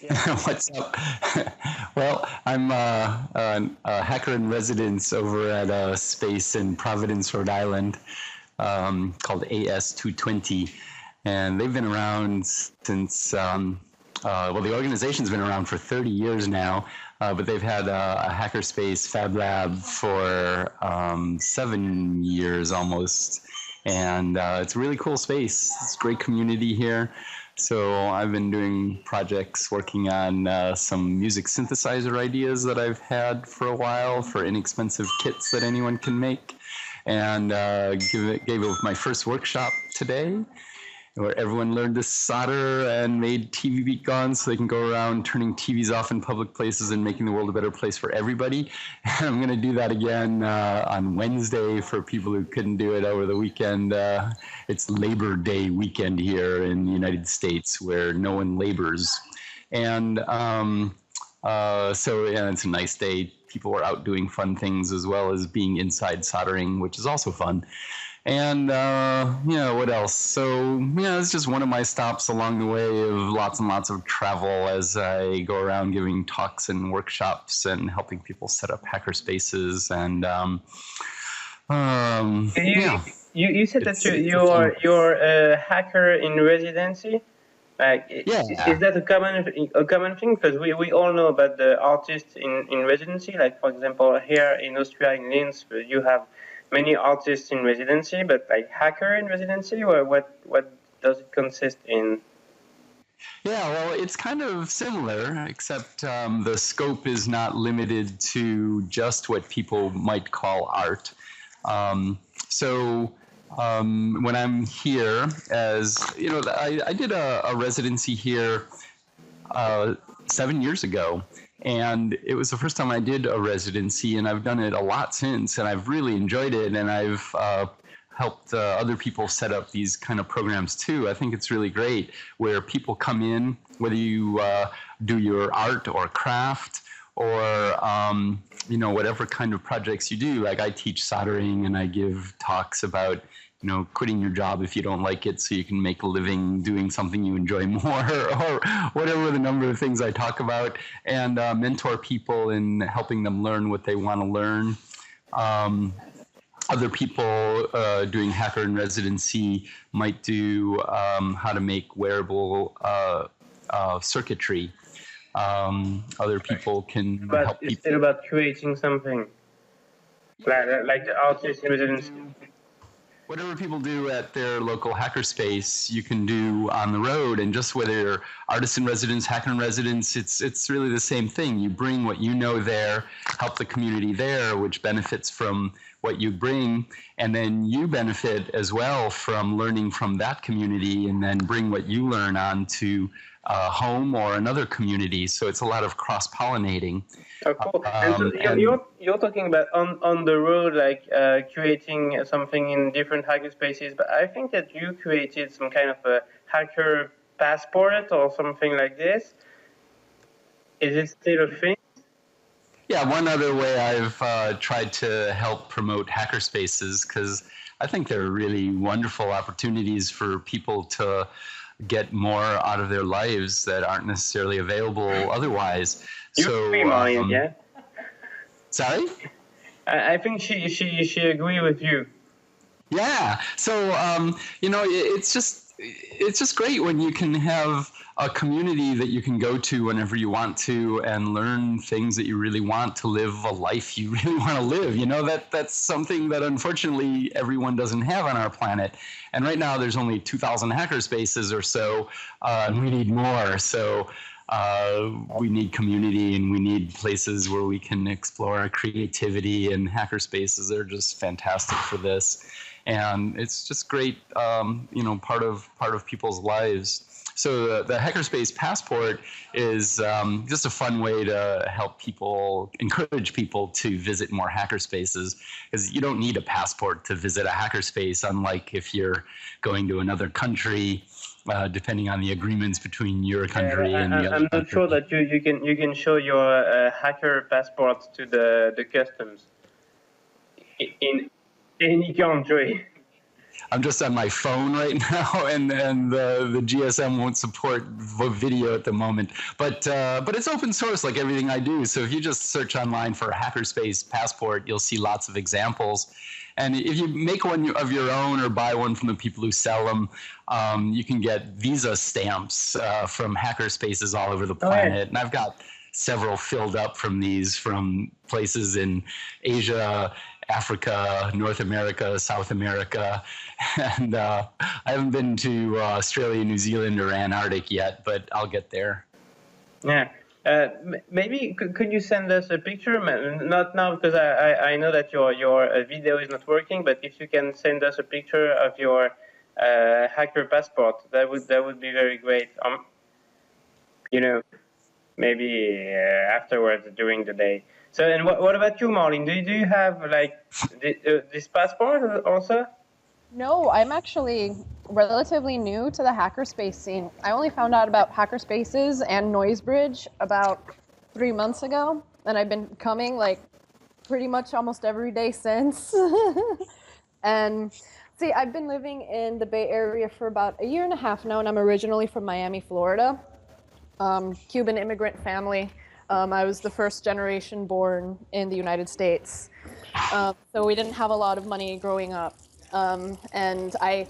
Yeah. What's up? Well, I'm a hacker in residence over at a space in Providence, Rhode Island, called AS220. And they've been around since, well, the organization's been around for 30 years now, but they've had a hackerspace Fab Lab for 7 years almost. And it's a really cool space. It's a great community here. So I've been doing projects working on some music synthesizer ideas that I've had for a while for inexpensive kits that anyone can make. And gave my first workshop today, where everyone learned to solder and made TV beat guns so they can go around turning TVs off in public places and making the world a better place for everybody. And I'm going to do that again on Wednesday for people who couldn't do it over the weekend. It's Labor Day weekend here in the United States where no one labors. And so yeah, it's a nice day. People are out doing fun things as well as being inside soldering, which is also fun. And, what else? So, it's just one of my stops along the way of lots and lots of travel as I go around giving talks and workshops and helping people set up hackerspaces. And, You said that you're a hacker in residency. Like, is that a common thing? Because we all know about the artists in residency. Like, for example, here in Austria, in Linz, you have many artists in residency, but like hacker in residency, or what does it consist in? Yeah, well, it's kind of similar, except the scope is not limited to just what people might call art. When I'm here, as you know, I did a residency here 7 years ago. And it was the first time I did a residency, and I've done it a lot since, and I've really enjoyed it, and I've helped other people set up these kind of programs too. I think it's really great where people come in, whether you do your art or craft or, whatever kind of projects you do. Like I teach soldering, and I give talks about quitting your job if you don't like it so you can make a living doing something you enjoy more, or whatever the number of things I talk about, and mentor people in helping them learn what they want to learn. Other people doing hacker in residency might do how to make wearable circuitry. Other people can help people. It's still about creating something, like the artist in residency. Whatever people do at their local hackerspace, you can do on the road. And just whether you're artist in residence, hacker in residence, it's really the same thing. You bring what you know there, help the community there, which benefits from what you bring, and then you benefit as well from learning from that community, and then bring what you learn on to home or another community. So it's a lot of cross-pollinating. Oh, cool. And so you're talking about on the road, like creating something in different hackerspaces, but I think that you created some kind of a hacker passport or something like this. Is it still a thing? Yeah, one other way I've tried to help promote hackerspaces, because I think they're really wonderful opportunities for people to get more out of their lives that aren't necessarily available otherwise. Yeah. Sorry? I think she agree with you. Yeah. So it's just great when you can have a community that you can go to whenever you want to and learn things that you really want to live a life you really want to live. That's something that unfortunately everyone doesn't have on our planet. And right now there's only 2,000 hackerspaces or so, and we need more. So we need community, and we need places where we can explore our creativity, and hackerspaces are just fantastic for this. And it's just great, part of people's lives. So the Hackerspace Passport is just a fun way to help people, encourage people to visit more hackerspaces, because you don't need a passport to visit a hackerspace, unlike if you're going to another country, depending on the agreements between your country and the other country. I'm not sure that you can show your hacker passport to the customs in any country. I'm just on my phone right now, and the GSM won't support video at the moment. But it's open source like everything I do. So if you just search online for Hackerspace Passport, you'll see lots of examples. And if you make one of your own or buy one from the people who sell them, you can get Visa stamps from hackerspaces all over the planet. Oh, yeah. And I've got several filled up from these from places in Asia, Africa, North America, South America. And I haven't been to Australia, New Zealand, or Antarctic yet, but I'll get there. Yeah. Maybe could you send us a picture? Not now, because I know that your video is not working. But if you can send us a picture of your hacker passport, that would be very great. You know, maybe afterwards during the day. So, and what about you, Marlene? Do you have like this passport also? No, I'm actually relatively new to the hackerspace scene. I only found out about hackerspaces and Noisebridge about 3 months ago, and I've been coming like pretty much almost every day since. And see, I've been living in the Bay Area for about 1.5 years now, and I'm originally from Miami, Florida. Cuban immigrant family. I was the first generation born in the United States. So we didn't have a lot of money growing up. And I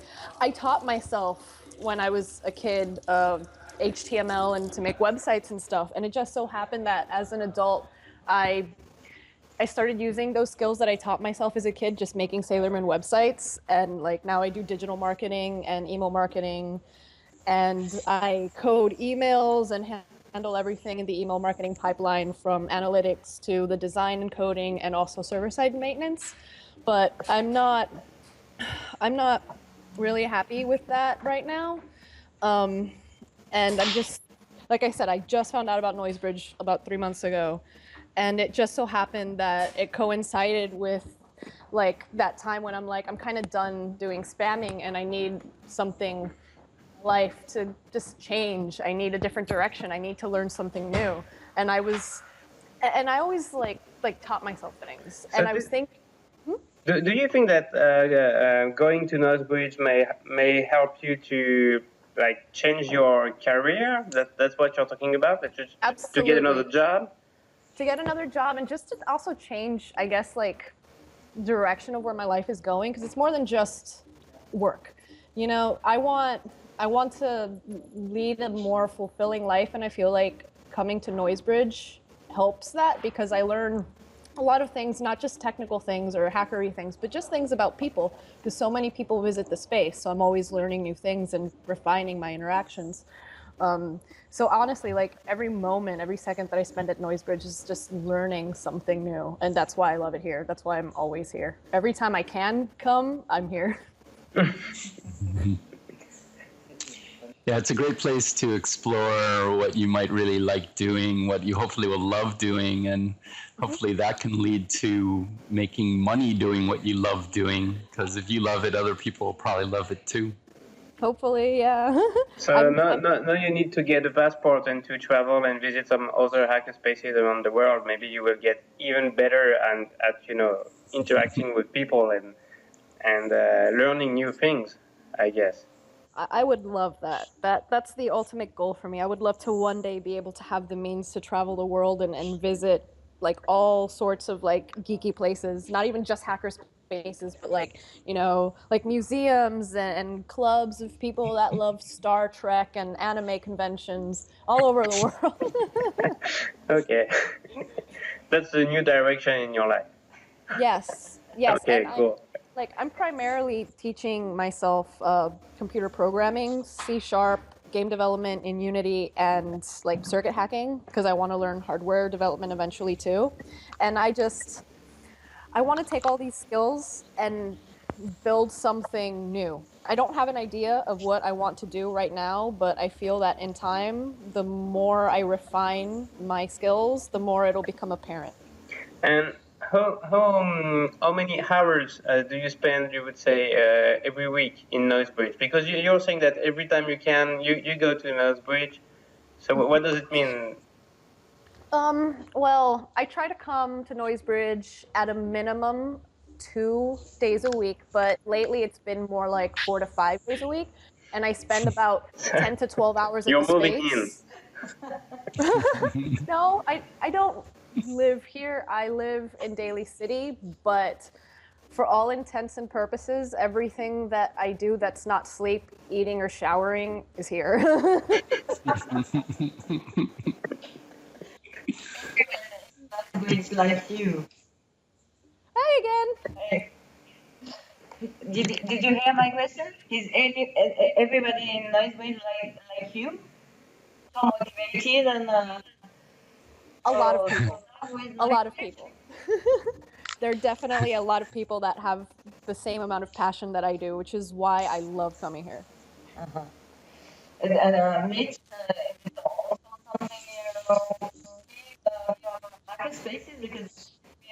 taught myself when I was a kid HTML and to make websites and stuff. And it just so happened that as an adult, I started using those skills that I taught myself as a kid, just making Sailorman websites. And like now I do digital marketing and email marketing. And I code emails and handle everything in the email marketing pipeline, from analytics to the design and coding and also server-side maintenance. But I'm not really happy with that right now. And I'm just, like I said, I just found out about Noisebridge about 3 months ago. And it just so happened that it coincided with like that time when I'm like, I'm kind of done doing spamming and I need something life to just change. I need a different direction. I need to learn something new. And I always like taught myself things. So and I was thinking, Do you think that going to Noisebridge may help you to like change your career? That's what you're talking about? Absolutely. To get another job? To get another job and just to also change, I guess, like direction of where my life is going, because it's more than just work. You know, I want to lead a more fulfilling life, and I feel like coming to Noisebridge helps that, because I learn a lot of things, not just technical things or hackery things, but just things about people, because so many people visit the space. So I'm always learning new things and refining my interactions. So honestly, like every moment, every second that I spend at Noisebridge is just learning something new. And that's why I love it here. That's why I'm always here. Every time I can come, I'm here. Yeah, it's a great place to explore what you might really like doing, what you hopefully will love doing, and hopefully that can lead to making money doing what you love doing, because if you love it, other people will probably love it too. Hopefully, yeah. So now you need to get a passport and to travel and visit some other hackerspaces around the world. Maybe you will get even better at interacting with people and learning new things, I guess. I would love that. That's the ultimate goal for me. I would love to one day be able to have the means to travel the world and visit like all sorts of like geeky places, not even just hackerspaces, but like, like museums and clubs of people that love Star Trek and anime conventions all over the world. Okay. That's the new direction in your life. Yes. Okay, cool. I'm primarily teaching myself computer programming, C#, game development in Unity, and like circuit hacking, because I want to learn hardware development eventually too. And I want to take all these skills and build something new. I don't have an idea of what I want to do right now, but I feel that in time, the more I refine my skills, the more it'll become apparent. And how many hours do you spend, you would say, every week in Noisebridge? Because you're saying that every time you can, you go to Noisebridge. So what does it mean? Well, I try to come to Noisebridge at a minimum 2 days a week, but lately it's been more like 4 to 5 days a week, and I spend about 10 to 12 hours at the space. No, I don't live here. I live in Daly City, but for all intents and purposes, everything that I do that's not sleep, eating, or showering is here. It's like you. Hi again. Hey. Did you hear my question? Is everybody in Noisebridge like you? So motivated and a lot of people. A lot of people. There are definitely a lot of people that have the same amount of passion that I do, which is why I love coming here. Uh-huh. And Mitch, it's also something hackerspaces, because we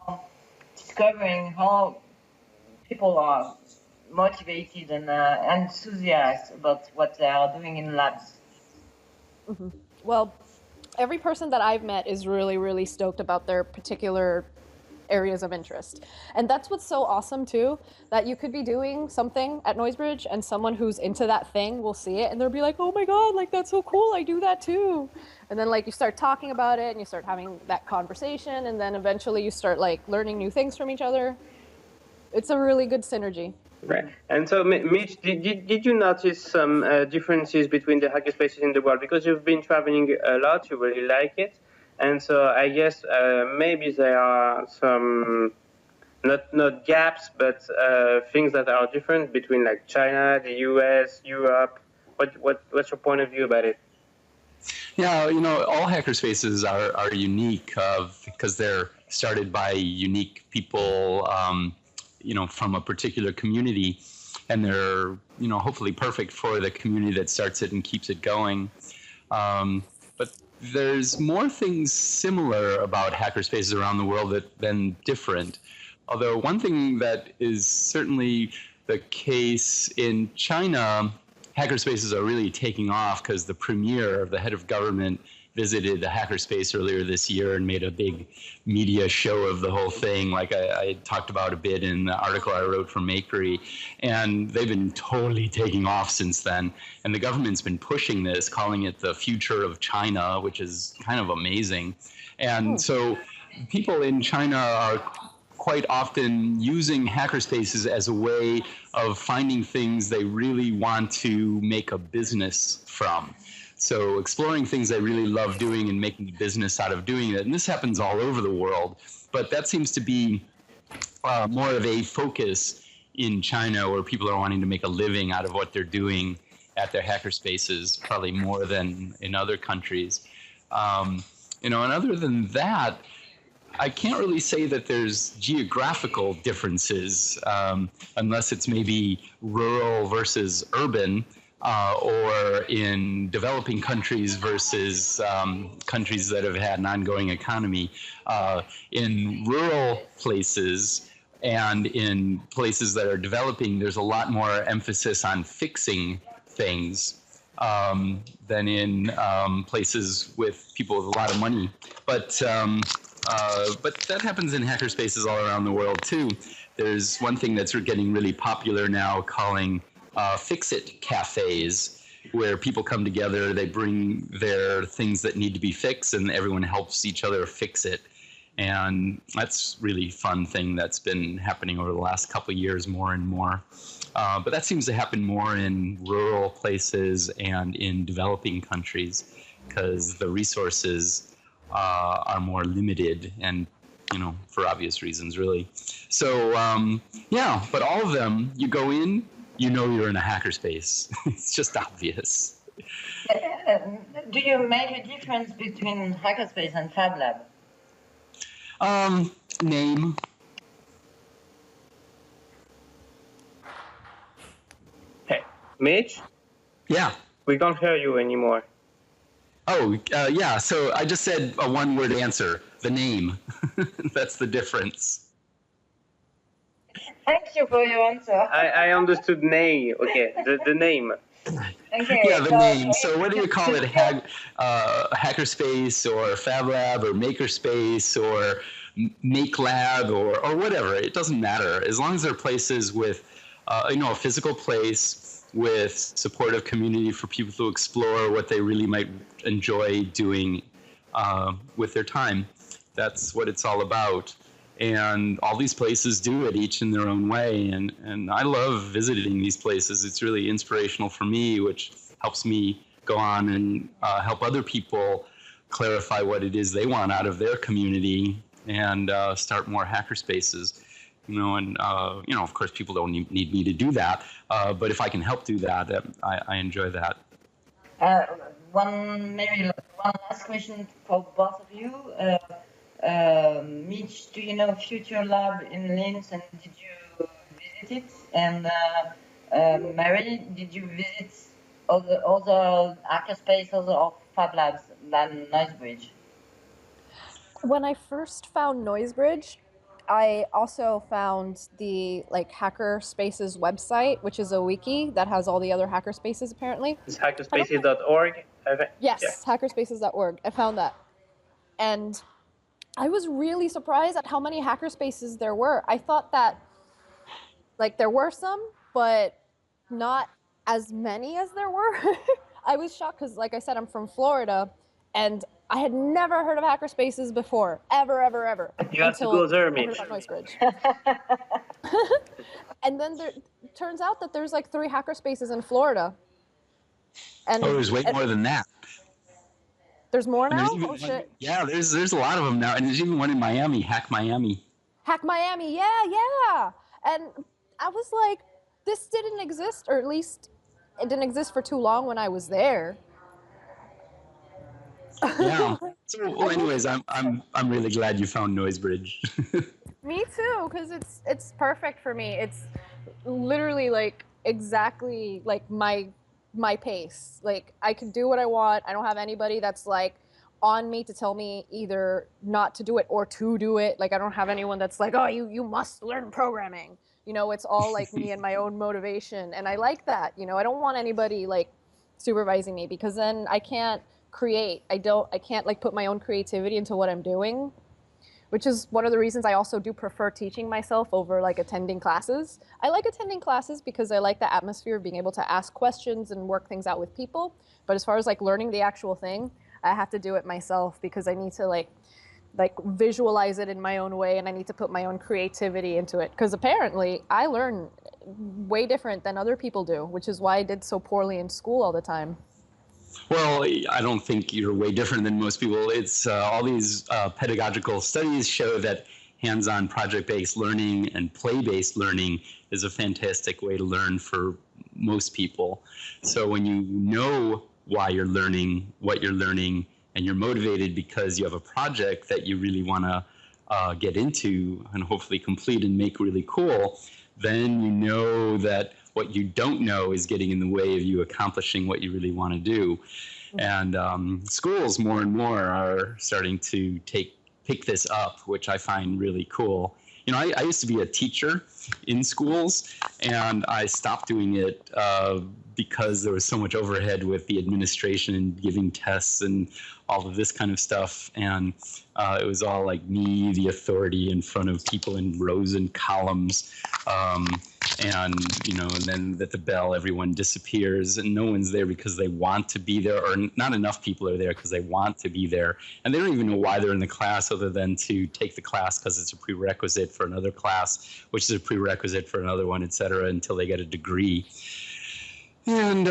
are discovering how people are motivated and enthusiastic about what they are doing in labs. Mm-hmm. Well, every person that I've met is really, really stoked about their particular areas of interest. And that's what's so awesome too, that you could be doing something at Noisebridge and someone who's into that thing will see it and they'll be like, oh my God, like that's so cool, I do that too. And then like you start talking about it and you start having that conversation, and then eventually you start like learning new things from each other. It's a really good synergy. Right. And so, Mitch, did you notice some differences between the hackerspaces in the world? Because you've been traveling a lot, you really like it. And so I guess maybe there are some, not gaps, but things that are different between like China, the US, Europe. What's your point of view about it? Yeah, all hackerspaces are unique because they're started by unique people, from a particular community, and they're, hopefully perfect for the community that starts it and keeps it going. But there's more things similar about hackerspaces around the world than different. Although one thing that is certainly the case in China, hackerspaces are really taking off because the premier, the head of government, visited the hackerspace earlier this year and made a big media show of the whole thing, like I talked about a bit in the article I wrote for Makery. And they've been totally taking off since then. And the government's been pushing this, calling it the future of China, which is kind of amazing. And so people in China are quite often using hackerspaces as a way of finding things they really want to make a business from. So exploring things they really love doing and making a business out of doing it. And this happens all over the world, but that seems to be more of a focus in China, where people are wanting to make a living out of what they're doing at their hackerspaces, probably more than in other countries. And other than that, I can't really say that there's geographical differences, unless it's maybe rural versus urban, or in developing countries versus countries that have had an ongoing economy. In rural places and in places that are developing, there's a lot more emphasis on fixing things than in places with people with a lot of money. But that happens in hackerspaces all around the world too. There's one thing that's getting really popular now, calling fix-it cafes, where people come together, they bring their things that need to be fixed, and everyone helps each other fix it. And that's really fun thing that's been happening over the last couple of years more and more. But that seems to happen more in rural places and in developing countries, because the resources are more limited, and for obvious reasons, really. So but all of them, you go in, you're in a hackerspace. It's just obvious. Do you make a difference between hackerspace and Fab Lab? Name. Hey, Mitch? Yeah. We can't hear you anymore. Oh, yeah. So I just said a one-word answer, the name. That's the difference. Thank you for your answer. I understood name. Okay, the name. Okay, yeah, the name. So what do you call it? Hackerspace or Fab Lab or Makerspace or Make Lab or whatever. It doesn't matter. As long as they're places with, a physical place with supportive community for people to explore what they really might enjoy doing with their time. That's what it's all about. And all these places do it each in their own way. And I love visiting these places. It's really inspirational for me, which helps me go on and help other people clarify what it is they want out of their community and start more hackerspaces. Of course, people don't need me to do that. But if I can help do that, I enjoy that. One last question for both of you. Mitch, do you know Future Lab in Linz, and did you visit it? And Mary, did you visit other hackerspaces or Fab Labs than Noisebridge? When I first found Noisebridge, I also found the hackerspaces website, which is a wiki that has all the other hackerspaces apparently. It's hackerspaces.org? Yes, yeah. Hackerspaces.org. I found that. And I was really surprised at how many hackerspaces there were. I thought that there were some, but not as many as there were. I was shocked because, like I said, I'm from Florida, and I had never heard of hackerspaces before, ever. You have to go there, Mitch. Noisebridge. And then it turns out that there's 3 hackerspaces in Florida. And there's way more than that. There's more now? Shit. Yeah, there's a lot of them now. And there's even one in Miami, Hack Miami. Hack Miami, yeah. And I was like, this didn't exist, or at least it didn't exist for too long when I was there. Yeah. So, well, anyways, I'm really glad you found Noisebridge. Me too, because it's perfect for me. It's literally exactly my pace. I can do what I want. I don't have anybody that's on me to tell me either not to do it or to do it. I don't have anyone that's oh, you must learn programming. It's all me and my own motivation. And I like that. I don't want anybody supervising me, because then I can't create. I can't put my own creativity into what I'm doing, which is one of the reasons I also do prefer teaching myself over attending classes. I like attending classes because I like the atmosphere of being able to ask questions and work things out with people. But as far as learning the actual thing, I have to do it myself because I need to visualize it in my own way, and I need to put my own creativity into it. Because apparently I learn way different than other people do, which is why I did so poorly in school all the time. Well, I don't think you're way different than most people. It's all these pedagogical studies show that hands-on project-based learning and play-based learning is a fantastic way to learn for most people. So when you know why you're learning, what you're learning, and you're motivated because you have a project that you really want to get into and hopefully complete and make really cool, then you know that what you don't know is getting in the way of you accomplishing what you really want to do. And schools more and more are starting to pick this up, which I find really cool. I used to be a teacher in schools, and I stopped doing it because there was so much overhead with the administration and giving tests and all of this kind of stuff. And it was all me, the authority, in front of people in rows and columns. And then at the bell, everyone disappears and no one's there because they want to be there, or not enough people are there because they want to be there. And they don't even know why they're in the class other than to take the class because it's a prerequisite for another class, which is a prerequisite for another one, et cetera, until they get a degree. And,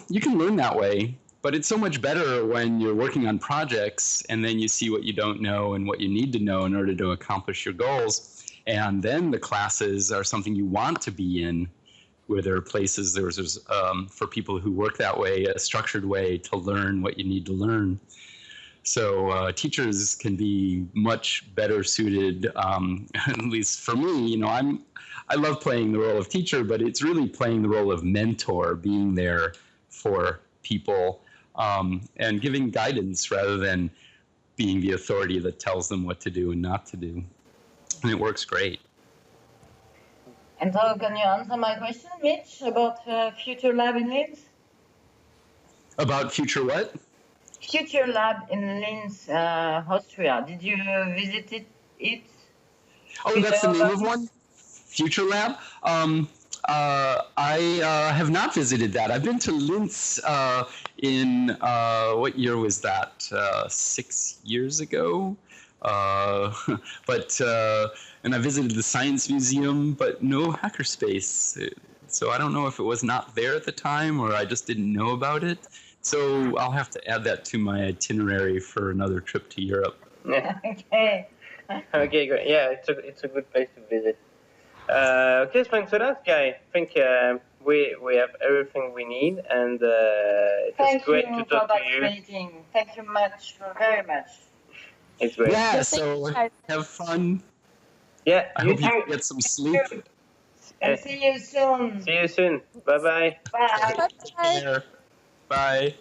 you can learn that way. But it's so much better when you're working on projects and then you see what you don't know and what you need to know in order to accomplish your goals. And then the classes are something you want to be in, where there are places, there's for people who work that way, a structured way to learn what you need to learn. So teachers can be much better suited, at least for me. I love playing the role of teacher, but it's really playing the role of mentor, being there for people and giving guidance rather than being the authority that tells them what to do and not to do. And it works great. And so can you answer my question, Mitch, about Future Lab in Linz? About Future what? Future Lab in Linz, Austria. Did you visit it it? Oh, that's the name of one? Future Lab? I have not visited that. I've been to Linz in, what year was that? 6 years ago? And I visited the Science Museum, but no hackerspace. So I don't know if it was not there at the time or I just didn't know about it. So I'll have to add that to my itinerary for another trip to Europe. Yeah. Okay. Okay, great. Yeah, it's a good place to visit. Okay, thanks a lot, Guy. I think we have everything we need, and it was great to talk to you. Thank you very much. It's great. Yeah, so have fun. Yeah, I hope you get some sleep. And see you soon. See you soon. Bye-bye. Bye. Bye. Bye.